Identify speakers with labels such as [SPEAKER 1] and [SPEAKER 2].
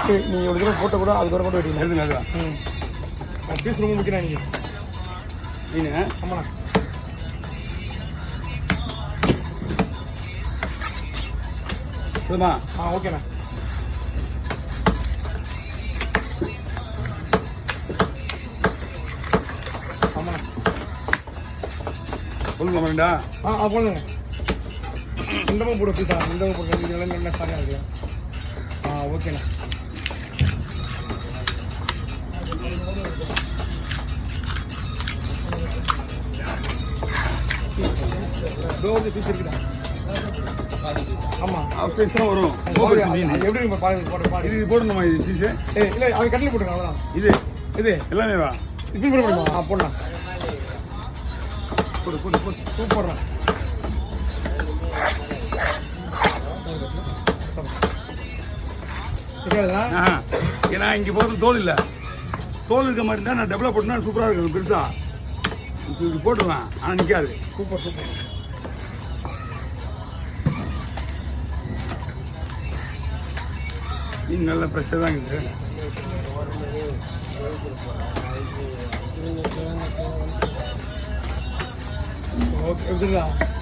[SPEAKER 1] நீங்கள் ஒரு தடவை போட்ட கூட அதுக்கு வர கூட வெட்டிங்க
[SPEAKER 2] எழுதுங்க அதுதான்.
[SPEAKER 1] பீஸ் ரொம்ப முக்கியம் நீங்கள்
[SPEAKER 2] மீன்.
[SPEAKER 1] ஆமாண்ணா.
[SPEAKER 2] போதுமா?
[SPEAKER 1] ஓகேண்ணா. ஆமாண்ணா.
[SPEAKER 2] சொல்லுங்க வேண்டா.
[SPEAKER 1] போடுங்க. இந்தமாக போட பீஸா இந்தமாக போடுங்க. இதெல்லாம் நல்லா ஸ்டாக்காக இருக்கு. ஓகேண்ணா. பீஸ் இருக்குதா? ஆமாம்
[SPEAKER 2] பீஸ் தான் வரும்.
[SPEAKER 1] எப்படி பாருங்க.
[SPEAKER 2] இது போடணுமா? இது பீஸு
[SPEAKER 1] இல்லை அது கட்டில் போட்டுருங்க. அவ்வளோதான். இது
[SPEAKER 2] எல்லாமே வா.
[SPEAKER 1] இப்படி போட முடியுமா? போடலாம்.
[SPEAKER 2] போடு போடு போடு.
[SPEAKER 1] சூப்பர்ண்ணா.
[SPEAKER 2] ஏன்னா இங்கே போகிறது தோல் இல்லை. தோல் இருக்க மாதிரி தான் நான் டெவலப் பண்ணா சூப்பராக இருக்கும். பெருசா இப்படி போட்டுருவேன். ஆனால் நிற்காது.
[SPEAKER 1] Super super.
[SPEAKER 2] மீன் நல்லா ஃப்ரெஷ்ஷாக தான் இருக்குது.
[SPEAKER 1] ஓகே.